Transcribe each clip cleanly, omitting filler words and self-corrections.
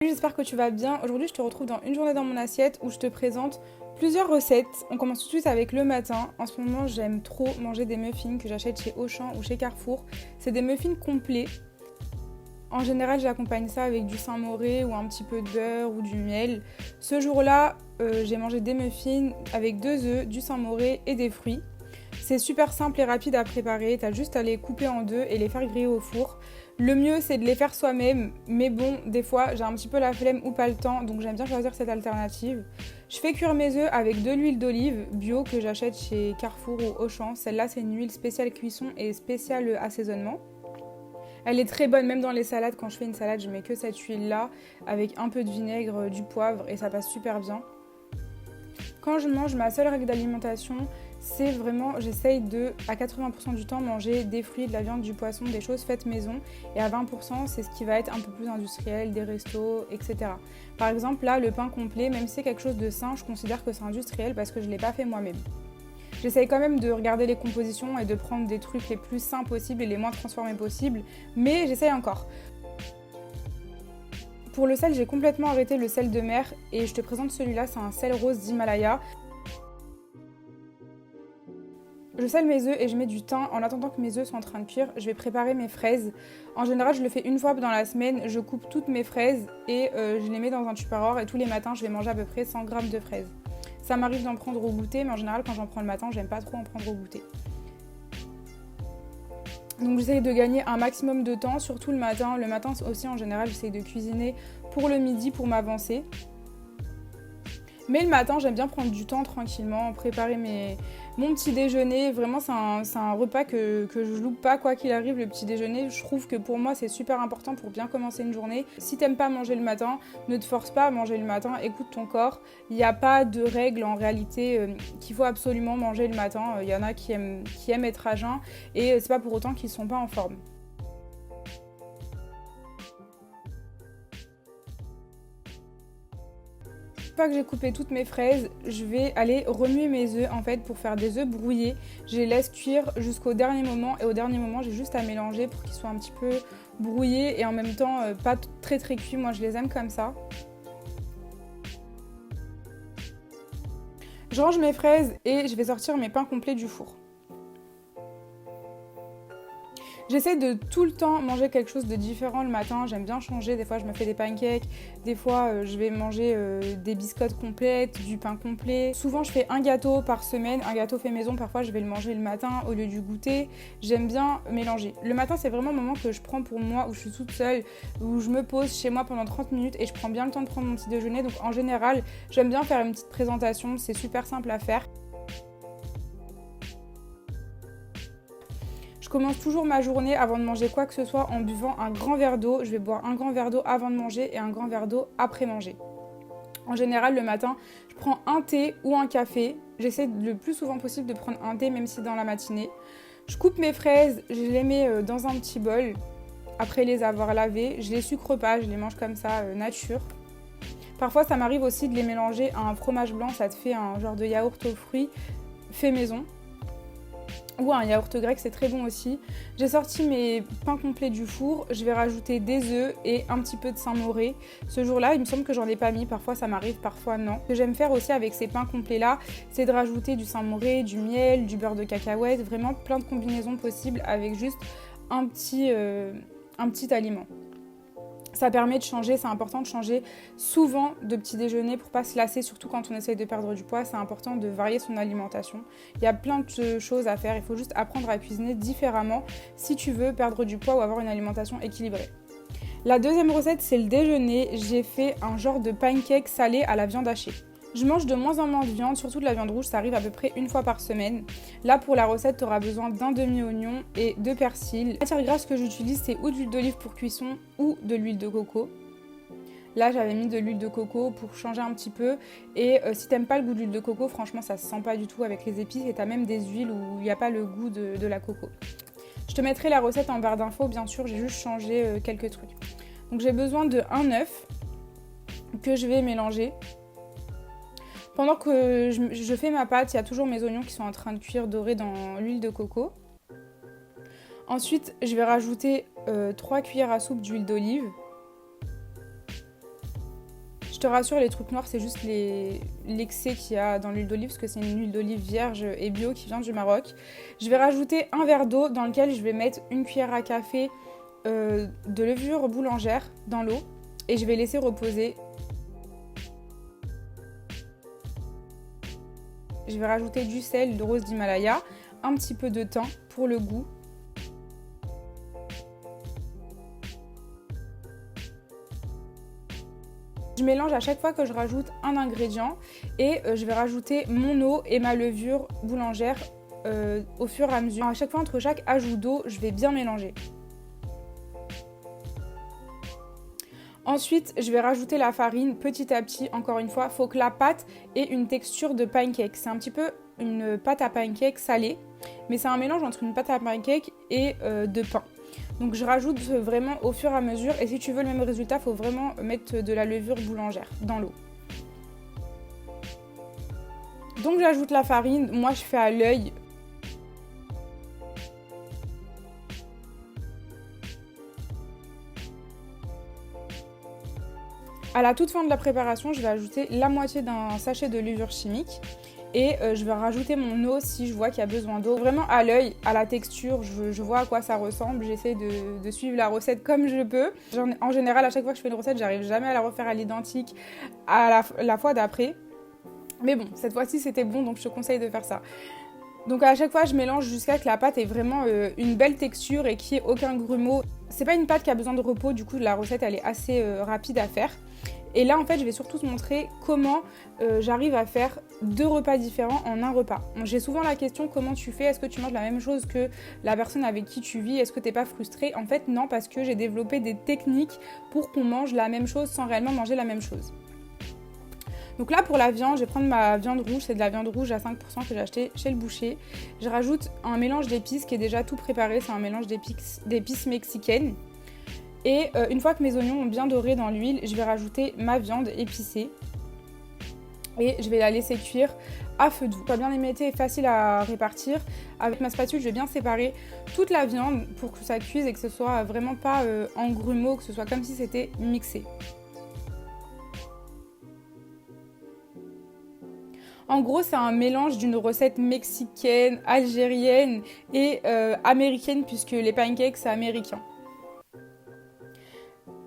Salut, j'espère que tu vas bien. Aujourd'hui, je te retrouve dans une journée dans mon assiette où je te présente plusieurs recettes. On commence tout de suite avec le matin. En ce moment, j'aime trop manger des muffins que j'achète chez Auchan ou chez Carrefour. C'est des muffins complets. En général, j'accompagne ça avec du Saint-Moré ou un petit peu de beurre ou du miel. Ce jour-là, j'ai mangé des muffins avec 2 œufs, du Saint-Moré et des fruits. C'est super simple et rapide à préparer, t'as juste à les couper en deux et les faire griller au four. Le mieux c'est de les faire soi-même, mais bon, des fois j'ai un petit peu la flemme ou pas le temps, donc j'aime bien choisir cette alternative. Je fais cuire mes œufs avec de l'huile d'olive bio que j'achète chez Carrefour ou Auchan. Celle-là c'est une huile spéciale cuisson et spéciale assaisonnement. Elle est très bonne, même dans les salades, quand je fais une salade je mets que cette huile-là, avec un peu de vinaigre, du poivre et ça passe super bien. Quand je mange, ma seule règle d'alimentation, c'est vraiment, j'essaye de, à 80% du temps, manger des fruits, de la viande, du poisson, des choses faites maison. Et à 20%, c'est ce qui va être un peu plus industriel, des restos, etc. Par exemple, là, le pain complet, même si c'est quelque chose de sain, je considère que c'est industriel parce que je ne l'ai pas fait moi-même. J'essaye quand même de regarder les compositions et de prendre des trucs les plus sains possibles et les moins transformés possibles, mais j'essaye encore. Pour le sel, j'ai complètement arrêté le sel de mer et je te présente celui-là, c'est un sel rose d'Himalaya. Je sale mes œufs et je mets du thym. En attendant que mes œufs soient en train de cuire, je vais préparer mes fraises. En général, je le fais une fois dans la semaine. Je coupe toutes mes fraises et je les mets dans un tupperware et tous les matins, je vais manger à peu près 100 g de fraises. Ça m'arrive d'en prendre au goûter, mais en général, quand j'en prends le matin, j'aime pas trop en prendre au goûter. Donc j'essaye de gagner un maximum de temps, surtout le matin. Le matin aussi, en général, j'essaye de cuisiner pour le midi pour m'avancer. Mais le matin, j'aime bien prendre du temps tranquillement, préparer mon petit déjeuner. Vraiment, c'est un repas que je loupe pas quoi qu'il arrive, le petit déjeuner. Je trouve que pour moi, c'est super important pour bien commencer une journée. Si t'aimes pas manger le matin, ne te force pas à manger le matin, écoute ton corps. Il n'y a pas de règle en réalité qu'il faut absolument manger le matin. Il y en a qui aiment être à jeun et c'est pas pour autant qu'ils sont pas en forme. Une fois que j'ai coupé toutes mes fraises, je vais aller remuer mes œufs en fait pour faire des œufs brouillés. Je les laisse cuire jusqu'au dernier moment et au dernier moment j'ai juste à mélanger pour qu'ils soient un petit peu brouillés et en même temps pas très cuits. Moi je les aime comme ça. Je range mes fraises et je vais sortir mes pains complets du four. J'essaie de tout le temps manger quelque chose de différent le matin, j'aime bien changer, des fois je me fais des pancakes, des fois je vais manger des biscottes complètes, du pain complet. Souvent je fais un gâteau par semaine, un gâteau fait maison, parfois je vais le manger le matin au lieu du goûter. J'aime bien mélanger. Le matin c'est vraiment un moment que je prends pour moi, où je suis toute seule, où je me pose chez moi pendant 30 minutes et je prends bien le temps de prendre mon petit déjeuner. Donc en général, j'aime bien faire une petite présentation, c'est super simple à faire. Je commence toujours ma journée avant de manger quoi que ce soit en buvant un grand verre d'eau. Je vais boire un grand verre d'eau avant de manger et un grand verre d'eau après manger. En général, le matin, je prends un thé ou un café. J'essaie le plus souvent possible de prendre un thé, même si dans la matinée. Je coupe mes fraises, je les mets dans un petit bol. Après les avoir lavées, je les sucre pas, je les mange comme ça, nature. Parfois, ça m'arrive aussi de les mélanger à un fromage blanc. Ça te fait un genre de yaourt aux fruits fait maison. Ou un yaourt grec, c'est très bon aussi. J'ai sorti mes pains complets du four, je vais rajouter des œufs et un petit peu de Saint-Moré. Ce jour-là, il me semble que j'en ai pas mis, parfois ça m'arrive, parfois non. Ce que j'aime faire aussi avec ces pains complets-là, c'est de rajouter du Saint-Moré, du miel, du beurre de cacahuète, vraiment plein de combinaisons possibles avec juste un petit aliment. Ça permet de changer, c'est important de changer souvent de petit déjeuner pour pas se lasser, surtout quand on essaye de perdre du poids. C'est important de varier son alimentation. Il y a plein de choses à faire, il faut juste apprendre à cuisiner différemment si tu veux perdre du poids ou avoir une alimentation équilibrée. La deuxième recette, c'est le déjeuner. J'ai fait un genre de pancake salé à la viande hachée. Je mange de moins en moins de viande, surtout de la viande rouge, ça arrive à peu près une fois par semaine. Là, pour la recette, tu auras besoin d'un demi-oignon et de persil. La matière grasse que j'utilise, c'est ou de l'huile d'olive pour cuisson ou de l'huile de coco. Là, j'avais mis de l'huile de coco pour changer un petit peu. Et si t'aimes pas le goût de l'huile de coco, franchement, ça se sent pas du tout avec les épices. Et t'as même des huiles où il n'y a pas le goût de la coco. Je te mettrai la recette en barre d'infos, bien sûr, j'ai juste changé quelques trucs. Donc j'ai besoin d'un œuf que je vais mélanger. Pendant que je fais ma pâte, il y a toujours mes oignons qui sont en train de cuire dorés dans l'huile de coco. Ensuite, je vais rajouter 3 cuillères à soupe d'huile d'olive. Je te rassure, les trucs noirs, c'est juste l'excès qu'il y a dans l'huile d'olive, parce que c'est une huile d'olive vierge et bio qui vient du Maroc. Je vais rajouter un verre d'eau dans lequel je vais mettre une cuillère à café de levure boulangère dans l'eau et je vais laisser reposer. Je vais rajouter du sel de rose d'Himalaya, un petit peu de thym pour le goût. Je mélange à chaque fois que je rajoute un ingrédient et je vais rajouter mon eau et ma levure boulangère au fur et à mesure. À chaque fois, entre chaque ajout d'eau, je vais bien mélanger. Ensuite, je vais rajouter la farine petit à petit. Encore une fois, il faut que la pâte ait une texture de pancake. C'est un petit peu une pâte à pancake salée, mais c'est un mélange entre une pâte à pancake et de pain. Donc je rajoute vraiment au fur et à mesure et si tu veux le même résultat, il faut vraiment mettre de la levure boulangère dans l'eau. Donc j'ajoute la farine, moi je fais à l'œil. À la toute fin de la préparation, je vais ajouter la moitié d'un sachet de levure chimique. Et je vais rajouter mon eau si je vois qu'il y a besoin d'eau. Vraiment à l'œil, à la texture, je vois à quoi ça ressemble. J'essaie de suivre la recette comme je peux. En général, à chaque fois que je fais une recette, j'arrive jamais à la refaire à l'identique à la fois d'après. Mais bon, cette fois-ci c'était bon, donc je te conseille de faire ça. Donc à chaque fois, je mélange jusqu'à ce que la pâte ait vraiment une belle texture et qu'il n'y ait aucun grumeau. C'est pas une pâte qui a besoin de repos, du coup la recette elle est assez rapide à faire. Et là, en fait, je vais surtout te montrer comment j'arrive à faire 2 repas différents en un repas. J'ai souvent la question, comment tu fais? Est-ce que tu manges la même chose que la personne avec qui tu vis? Est-ce que t'es pas frustrée? En fait, non, parce que j'ai développé des techniques pour qu'on mange la même chose sans réellement manger la même chose. Donc là, pour la viande, je vais prendre ma viande rouge. C'est de la viande rouge à 5% que j'ai acheté chez le boucher. Je rajoute un mélange d'épices qui est déjà tout préparé. C'est un mélange d'épices mexicaines. Et une fois que mes oignons ont bien doré dans l'huile, je vais rajouter ma viande épicée et je vais la laisser cuire à feu doux. Pas bien émietté et facile à répartir. Avec ma spatule, je vais bien séparer toute la viande pour que ça cuise et que ce soit vraiment pas en grumeaux, que ce soit comme si c'était mixé. En gros, c'est un mélange d'une recette mexicaine, algérienne et américaine puisque les pancakes, c'est américain.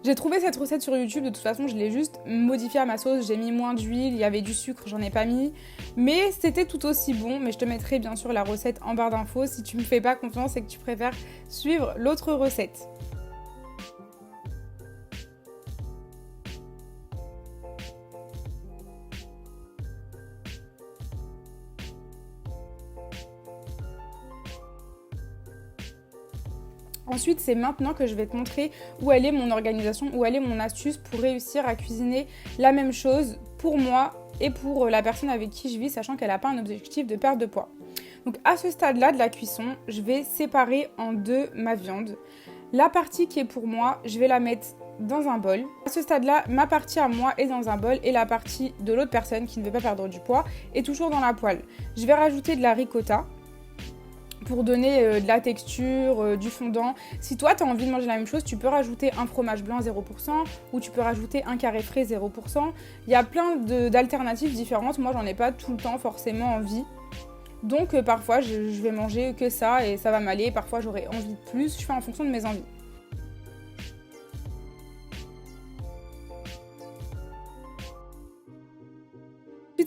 J'ai trouvé cette recette sur YouTube, de toute façon je l'ai juste modifiée à ma sauce, j'ai mis moins d'huile, il y avait du sucre, j'en ai pas mis. Mais c'était tout aussi bon, mais je te mettrai bien sûr la recette en barre d'infos si tu me fais pas confiance et que tu préfères suivre l'autre recette. Ensuite, c'est maintenant que je vais te montrer où elle est mon organisation, où elle est mon astuce pour réussir à cuisiner la même chose pour moi et pour la personne avec qui je vis, sachant qu'elle n'a pas un objectif de perte de poids. Donc à ce stade-là de la cuisson, je vais séparer en deux ma viande. La partie qui est pour moi, je vais la mettre dans un bol. À ce stade-là, ma partie à moi est dans un bol et la partie de l'autre personne qui ne veut pas perdre du poids est toujours dans la poêle. Je vais rajouter de la ricotta pour donner de la texture, du fondant. Si toi tu as envie de manger la même chose, tu peux rajouter un fromage blanc 0% ou tu peux rajouter un carré frais 0%. Il y a plein d'alternatives différentes. Moi j'en ai pas tout le temps forcément envie. Donc parfois je vais manger que ça et ça va m'aller. Parfois j'aurai envie de plus. Je fais en fonction de mes envies.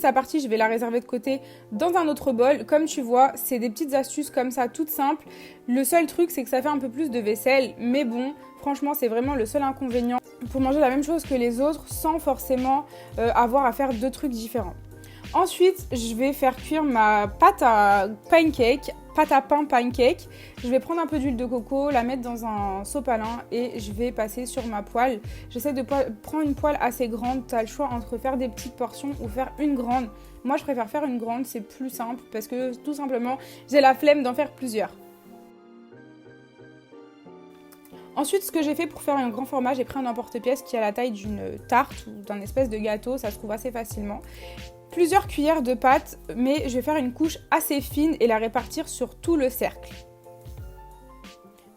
Sa partie, je vais la réserver de côté dans un autre bol. Comme tu vois, c'est des petites astuces comme ça, toutes simples. Le seul truc, c'est que ça fait un peu plus de vaisselle. Mais bon, franchement, c'est vraiment le seul inconvénient pour manger la même chose que les autres sans forcément avoir à faire deux trucs différents. Ensuite, je vais faire cuire ma pâte à pancake, pâte à pain pancake. Je vais prendre un peu d'huile de coco, la mettre dans un sopalin et je vais passer sur ma poêle. J'essaie de prendre une poêle assez grande. Tu as le choix entre faire des petites portions ou faire une grande. Moi, je préfère faire une grande, c'est plus simple parce que tout simplement, j'ai la flemme d'en faire plusieurs. Ensuite, ce que j'ai fait pour faire un grand format, j'ai pris un emporte-pièce qui a la taille d'une tarte ou d'un espèce de gâteau. Ça se trouve assez facilement. Plusieurs cuillères de pâte, mais je vais faire une couche assez fine et la répartir sur tout le cercle.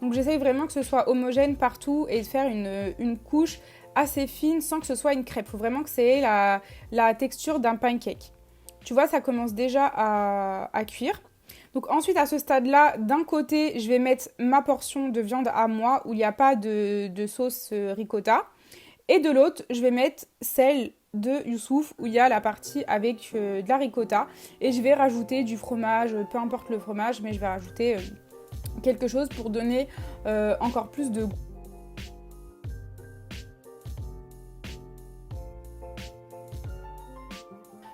Donc j'essaye vraiment que ce soit homogène partout et de faire une couche assez fine sans que ce soit une crêpe. Il faut vraiment que c'est la texture d'un pancake. Tu vois, ça commence déjà à cuire. Donc ensuite, à ce stade-là, d'un côté, je vais mettre ma portion de viande à moi où il n'y a pas de sauce ricotta. Et de l'autre, je vais mettre celle de Youssouf où il y a la partie avec de la ricotta. Et je vais rajouter du fromage, peu importe le fromage, mais je vais rajouter quelque chose pour donner encore plus de goût.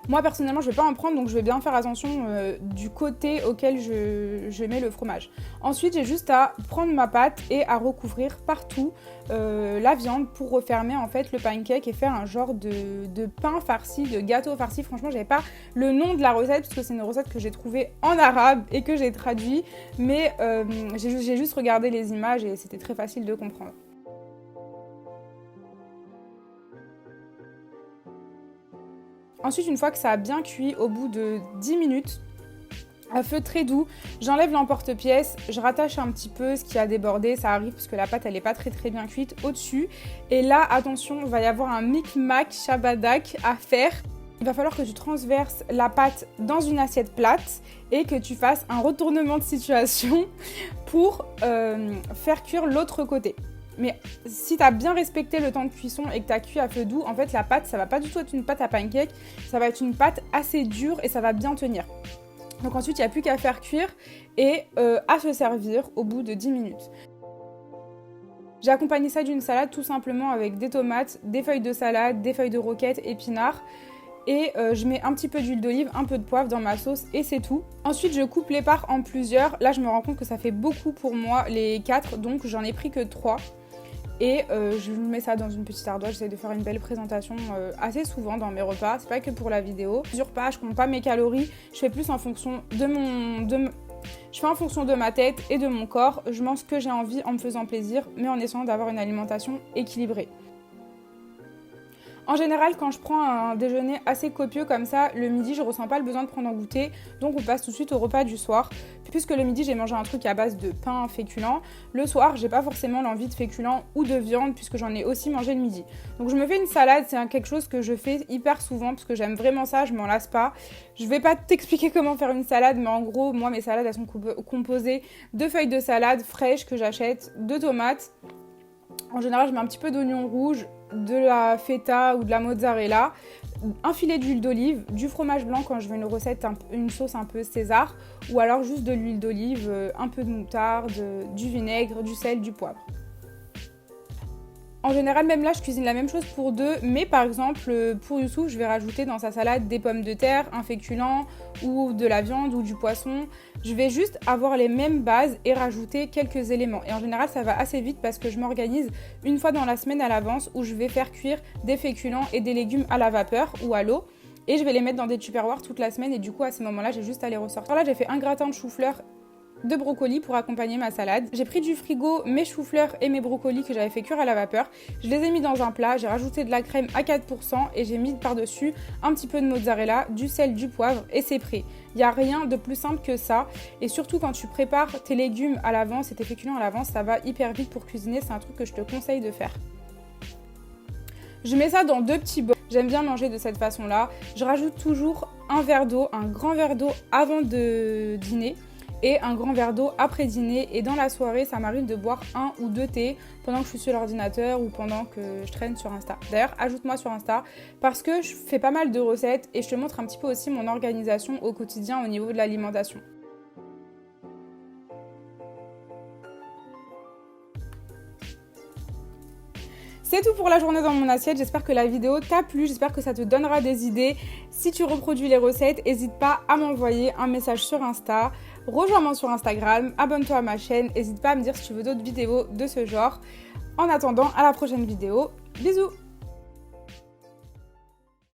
Moi personnellement je ne vais pas en prendre, donc je vais bien faire attention du côté auquel je mets le fromage. Ensuite j'ai juste à prendre ma pâte et à recouvrir partout la viande pour refermer en fait le pancake et faire un genre de pain farci, de gâteau farci. Franchement j'avais pas le nom de la recette parce que c'est une recette que j'ai trouvée en arabe et que j'ai traduit, mais j'ai juste regardé les images et c'était très facile de comprendre. Ensuite, une fois que ça a bien cuit, au bout de 10 minutes, à feu très doux, j'enlève l'emporte-pièce, je rattache un petit peu ce qui a débordé, ça arrive parce que la pâte elle n'est pas très bien cuite au-dessus. Et là, attention, il va y avoir un micmac shabadak à faire. Il va falloir que tu transverses la pâte dans une assiette plate et que tu fasses un retournement de situation pour faire cuire l'autre côté. Mais si tu as bien respecté le temps de cuisson et que tu as cuit à feu doux, en fait la pâte, ça va pas du tout être une pâte à pancake, ça va être une pâte assez dure et ça va bien tenir. Donc ensuite, il n'y a plus qu'à faire cuire et à se servir au bout de 10 minutes. J'ai accompagné ça d'une salade tout simplement avec des tomates, des feuilles de salade, des feuilles de roquette, épinards. Et je mets un petit peu d'huile d'olive, un peu de poivre dans ma sauce et c'est tout. Ensuite, je coupe les parts en plusieurs. Là, je me rends compte que ça fait beaucoup pour moi, les 4, donc j'en ai pris que 3. Et je mets ça dans une petite ardoise. J'essaie de faire une belle présentation assez souvent dans mes repas. C'est pas que pour la vidéo. Plusieurs repas, je compte pas mes calories. Je fais plus en fonction je fais en fonction de ma tête et de mon corps. Je mange ce que j'ai envie en me faisant plaisir, mais en essayant d'avoir une alimentation équilibrée. En général, quand je prends un déjeuner assez copieux comme ça, le midi, je ressens pas le besoin de prendre un goûter. Donc on passe tout de suite au repas du soir. Puisque le midi, j'ai mangé un truc à base de pain féculent, le soir, j'ai pas forcément l'envie de féculent ou de viande puisque j'en ai aussi mangé le midi. Donc je me fais une salade, c'est quelque chose que je fais hyper souvent parce que j'aime vraiment ça, je m'en lasse pas. Je vais pas t'expliquer comment faire une salade, mais en gros, moi, mes salades, elles sont composées de feuilles de salade fraîches que j'achète, de tomates. En général, je mets un petit peu d'oignon rouge, de la feta ou de la mozzarella, un filet d'huile d'olive, du fromage blanc quand je veux une recette, une sauce un peu César, ou alors juste de l'huile d'olive, un peu de moutarde, du vinaigre, du sel, du poivre. En général, même là, je cuisine la même chose pour deux, mais par exemple, pour Youssouf, je vais rajouter dans sa salade des pommes de terre, un féculent ou de la viande ou du poisson. Je vais juste avoir les mêmes bases et rajouter quelques éléments. Et en général, ça va assez vite parce que je m'organise une fois dans la semaine à l'avance où je vais faire cuire des féculents et des légumes à la vapeur ou à l'eau. Et je vais les mettre dans des tupperwares toute la semaine et du coup, à ces moments-là, j'ai juste à les ressortir. Là, j'ai fait un gratin de chou-fleur de brocoli pour accompagner ma salade. J'ai pris du frigo mes choux-fleurs et mes brocolis que j'avais fait cuire à la vapeur. Je les ai mis dans un plat, j'ai rajouté de la crème à 4% et j'ai mis par-dessus un petit peu de mozzarella, du sel, du poivre et c'est prêt. Il n'y a rien de plus simple que ça et surtout quand tu prépares tes légumes à l'avance et tes féculents à l'avance, ça va hyper vite pour cuisiner, c'est un truc que je te conseille de faire. Je mets ça dans 2 petits bols. J'aime bien manger de cette façon-là. Je rajoute toujours un verre d'eau, un grand verre d'eau avant de dîner et un grand verre d'eau après dîner. Et dans la soirée, ça m'arrive de boire 1 ou 2 thés pendant que je suis sur l'ordinateur ou pendant que je traîne sur Insta. D'ailleurs, ajoute-moi sur Insta parce que je fais pas mal de recettes et je te montre un petit peu aussi mon organisation au quotidien au niveau de l'alimentation. C'est tout pour la journée dans mon assiette, j'espère que la vidéo t'a plu, j'espère que ça te donnera des idées. Si tu reproduis les recettes, n'hésite pas à m'envoyer un message sur Insta, rejoins-moi sur Instagram, abonne-toi à ma chaîne, n'hésite pas à me dire si tu veux d'autres vidéos de ce genre. En attendant, à la prochaine vidéo, bisous!